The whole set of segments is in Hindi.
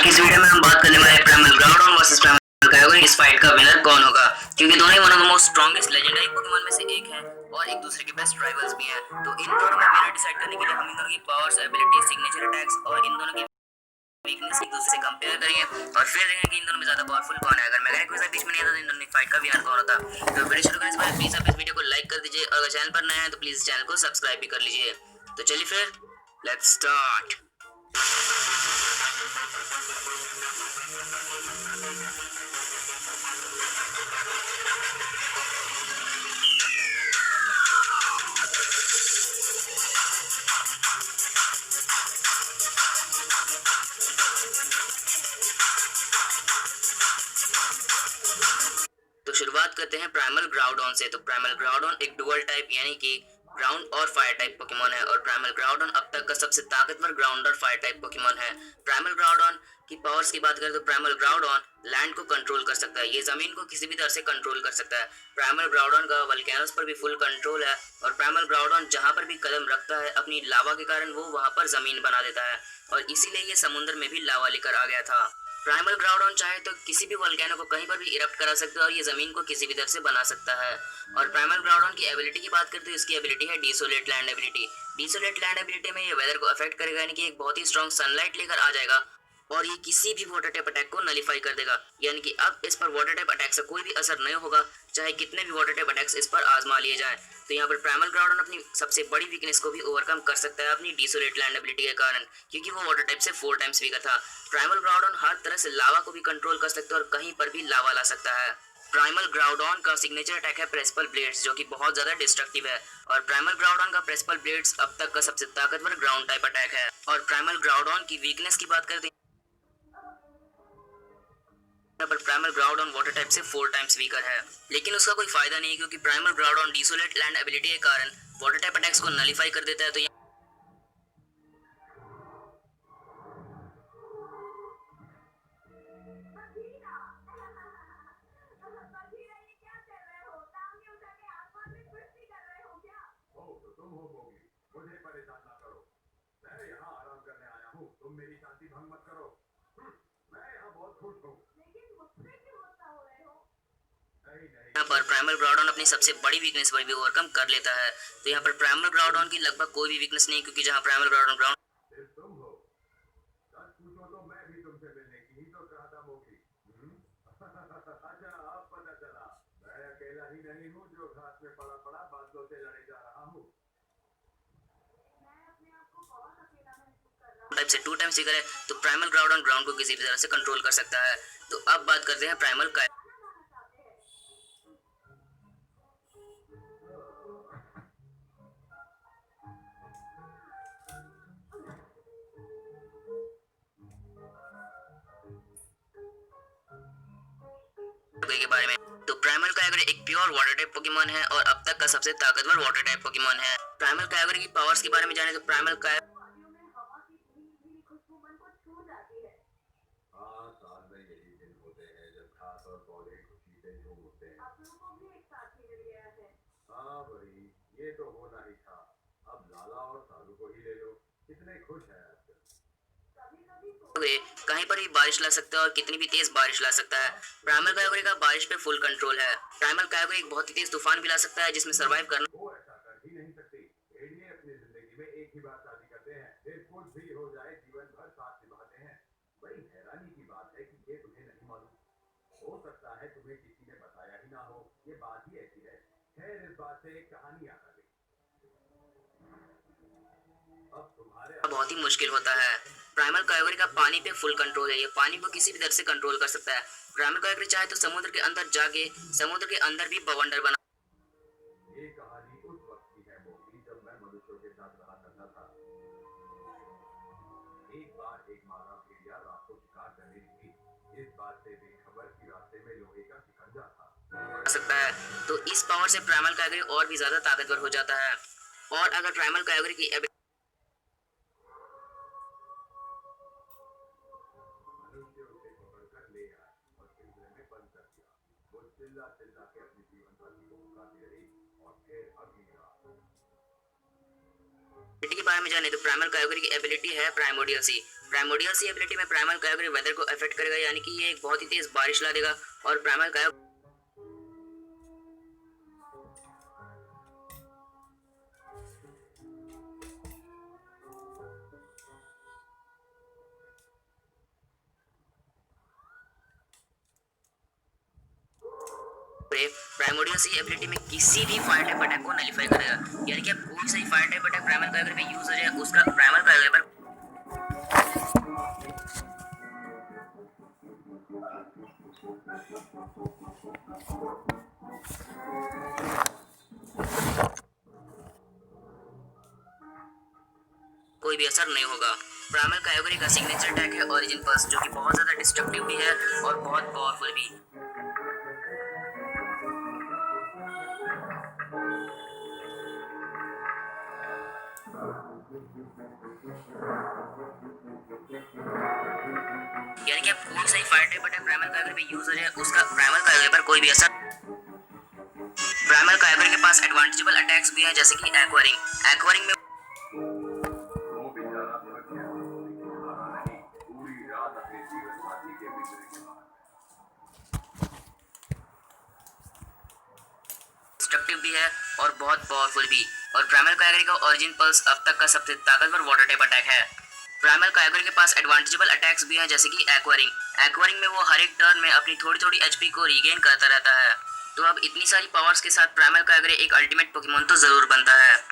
की इस वीडियो में हम बात करने वाले primal Groudon versus primal Kyogre. इस फाइट का विनर कौन होगा, क्योंकि दोनों ही one of the most strongest legendary Pokemon में से एक हैं और एक दूसरे के बेस्ट राइवल्स भी हैं। तो इन दोनों में विनर डिसाइड करने के लिए हम इन दोनों की पावर्स, एबिलिटीज, सिग्नेचर अटैक्स और इन दोनों की वीकनेस एक दूसरे से कंपेयर करेंगे और फिर देखेंगे कि इन दोनों में ज्यादा पावरफुल कौन है। अगर मेगा क्विज बीच में नहीं आता तो इन दोनों की फाइट का विनर कौन होता। तो वीडियो शुरू करने से पहले प्लीज आप इस वीडियो को लाइक कर दीजिए और अगर चैनल पर नए हैं तो प्लीज चैनल को सब्सक्राइब भी कर लीजिए। तो चलिए फिर लेट्स स्टार्ट। तो शुरुआत करते हैं प्राइमल ग्राउडॉन से। तो प्राइमल ग्राउडॉन एक डुअल टाइप यानी कि ग्राउंड और फायर टाइप पोकेमॉन है और प्राइमल ग्राउडॉन अब तक का सबसे ताकतवर ग्राउंड और फायर टाइप पोकेमॉन है। प्राइमल ग्राउडॉन की पावर्स की बात करें तो प्राइमल ग्राउडॉन लैंड को कंट्रोल कर सकता है, ये जमीन को किसी भी तरह से कंट्रोल कर सकता है। प्राइमल ग्राउडॉन का वल्केनोस पर भी फुल कंट्रोल है और प्राइमल ग्राउडॉन जहां पर भी कदम रखता है अपनी लावा के कारण वो वहां पर जमीन बना देता है और इसीलिए ये समुद्र में भी लावा लेकर आ गया था। प्राइमल ग्राउडॉन चाहे तो किसी भी वोल्केनो को कहीं पर भी इरप्ट करा सकता है और ये जमीन को किसी भी तरफ से बना सकता है। और प्राइमल ग्राउडॉन की एबिलिटी की बात करते हैं, इसकी एबिलिटी है desolate land ability. Desolate land ability में ये वेदर को अफेक्ट करेगा, यानी कि एक बहुत ही स्ट्रॉन्ग सनलाइट लेकर आ जाएगा और ये किसी भी वाटर टाइप अटैक को नलीफाई कर देगा, यानी कि अब इस पर वाटर टाइप अटैक से कोई भी असर नहीं होगा, चाहे कितने भी वाटर टाइप अटैक्स इस पर आजमा लिए जाएं। तो यहाँ पर प्राइमल ग्राउडॉन अपनी सबसे बड़ी वीकनेस को भी ओवरकम कर सकता है अपनी डिसोलेट लैंड एबिलिटी के कारण, क्योंकि वो वाटर टाइप से 4 टाइम्स वीकर था। प्राइमल ग्राउडॉन हर तरह से लावा को भी कंट्रोल कर सकता है और कहीं पर भी लावा ला सकता है। प्राइमल ग्राउडॉन का सिग्नेचर अटैक है प्रेस्पल ब्लेड्स, जो कि बहुत ज्यादा डिस्ट्रक्टिव है और प्राइमल ग्राउडॉन का प्रेस्पल ब्लेड्स अब तक का सबसे ताकतवर ग्राउंड टाइप अटैक है। और प्राइमल ग्राउडॉन की वीकनेस की बात करते हैं, यहाँ पर प्राइमल ग्राउडॉन वाटर टाइप से 4 टाइम्स वीकर है, लेकिन उसका कोई फायदा नहीं है क्योंकि primal Groudon desolate land ability के कारण वाटर टाइप अटैक्स को नलीफाई कर देता है। तो यहाँ पर प्राइमल ग्राउडॉन अपनी सबसे बड़ी वीकनेस पर भी ओवरकम कर लेता है। तो यहाँ पर प्राइमल ग्राउडॉन की लगभग कोई भी वीकनेस नहीं, क्योंकि जहाँ प्राइमल ग्राउडॉन ग्राउंड टाइप से 2 टाइम्स वीकर है, तो प्राइमल ग्राउडॉन ग्राउंड को किसी भी तरह से कंट्रोल कर सकता है। तो अब बात करते हैं प्राइमल का के बारे में। तो प्राइमल कायोगरी एक प्योर वाटर टाइप पोकेमॉन है और अब तक का सबसे ताकतवर वाटर टाइप पोकेमॉन है। प्राइमल कायोगरी की पावर्स के बारे में जाने तो प्राइमल काय कहीं पर भी बारिश ला सकता है और कितनी भी तेज बारिश ला सकता है। प्राइमल कायोगरी का बारिश पे फुल कंट्रोल है। प्राइमल कायोगरी एक बहुत ही तेज तूफान भी ला सकता है जिसमें सर्वाइव करना बहुत ही मुश्किल होता है। प्राइमल कायोगरी का पानी पे फुल कंट्रोल है, ये पानी को किसी भी तरह से कंट्रोल कर सकता है। प्राइमल कायोगरी चाहे तो समुद्र के अंदर जाके समुद्र के अंदर भी बवंडर बना सकता है। तो इस पावर से प्राइमल कायोगरी और भी ज्यादा ताकतवर हो जाता है। और अगर प्राइमल कायोगरी की एबिलिटी के बारे में जाने तो प्राइमल कायोगरी की एबिलिटी है प्राइमोडियल सी। प्राइमोडियल सी एबिलिटी में प्राइमल कायोगरी वेदर को अफेक्ट करेगा, यानी कि ये एक बहुत ही तेज बारिश ला देगा। और प्राइमल कायो प्राइमोडियल सी एबिलिटी में किसी भी फायर टाइप अटैक को नलिफाई करेगा, यानी कि अब कोई सा फायर टाइप अटैक प्राइमल कायोगरी पे यूज हो जाए उसका प्राइमल कायोगरी पर कोई भी असर नहीं होगा। प्राइमल कायोगरी का सिग्नेचर अटैक है ओरिजिन पल्स, जो कि बहुत ज्यादा डिस्ट्रक्टिव भी है और बहुत पावरफुल भी। यानी कि अब कोई सा फायर टाइप अटैक प्राइमल कायोगरी पे यूज हो जाए उसका प्राइमल कायोगरी पर कोई भी असर। प्राइमल कायोगरी के पास एडवांटेजेबल अटैक्स भी हैं, जैसे कि एक्वायरिंग। एक्वायरिंग में डिस्ट्रक्टिव भी है और बहुत पावरफुल भी। और प्राइमल कायोगरी का ओरिजिन पल्स अब तक का सबसे ताकतवर वाटर टाइप अटैक है। प्राइमल कायोगरी के पास एडवांटेजेबल अटैक्स भी हैं, जैसे कि एक्वायरिंग। एक्वायरिंग में वो हर एक टर्न में अपनी थोड़ी थोड़ी एचपी को रीगेन करता रहता है। तो अब इतनी सारी पावर्स के साथ प्राइमल कायोगरी एक अल्टीमेट पोकेमॉन तो जरूर बनता है।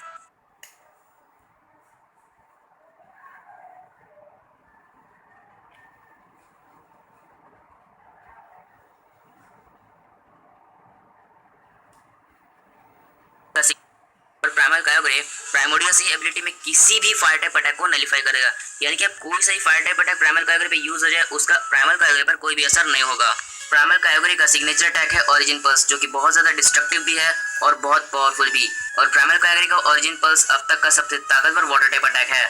और प्राइमल कायोगरी प्राइमोडियल सी एबिलिटी में किसी भी फायर टाइप अटैक को नलिफाई करेगा, यानी कि अब कोई सा फायर टाइप अटैक प्राइमल कायोगरी पे यूज हो जाए उसका प्राइमल कायोगरी पर कोई भी असर नहीं होगा। प्राइमल कायोगरी का सिग्नेचर अटैक है ओरिजिन पल्स, जो कि बहुत ज्यादा डिस्ट्रक्टिव भी है और बहुत पावरफुल भी। और प्राइमल कायोगरी का ओरिजिन पल्स अब तक का सबसे ताकतवर वाटर टाइप अटैक है।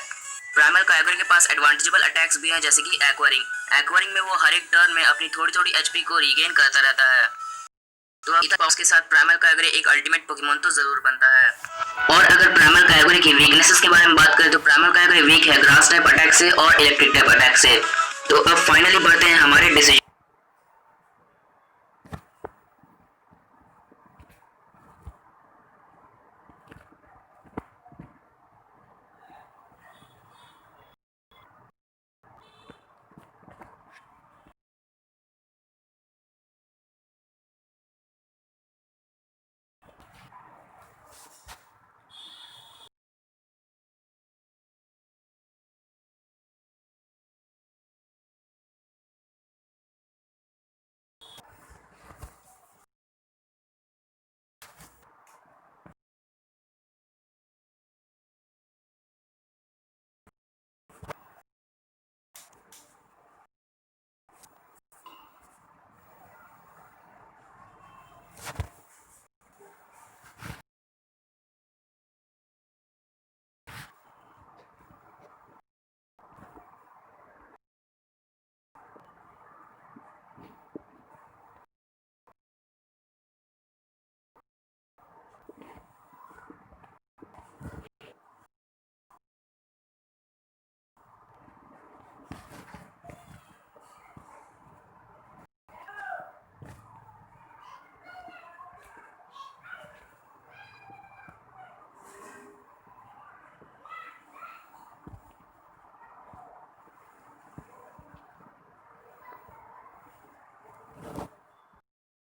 प्राइमल कायोगरी के पास एडवांटेजेबल अटैक्स भी हैं, जैसे कि एक्वायरिंग। एक्वायरिंग में वो हर एक टर्न में अपनी थोड़ी थोड़ी एचपी को रीगेन करता रहता है। तो अब पावर्स के साथ प्राइमल कायोगरी एक अल्टीमेट पोकेमॉन तो जरूर बनता है। और अगर प्राइमल कायोगरी की वीकनेसेस के बारे में बात करें तो प्राइमल कायोगरी वीक है ग्रास टाइप अटैक से और इलेक्ट्रिक टाइप अटैक से। तो अब फाइनली बढ़ते हैं हमारे डिसीजन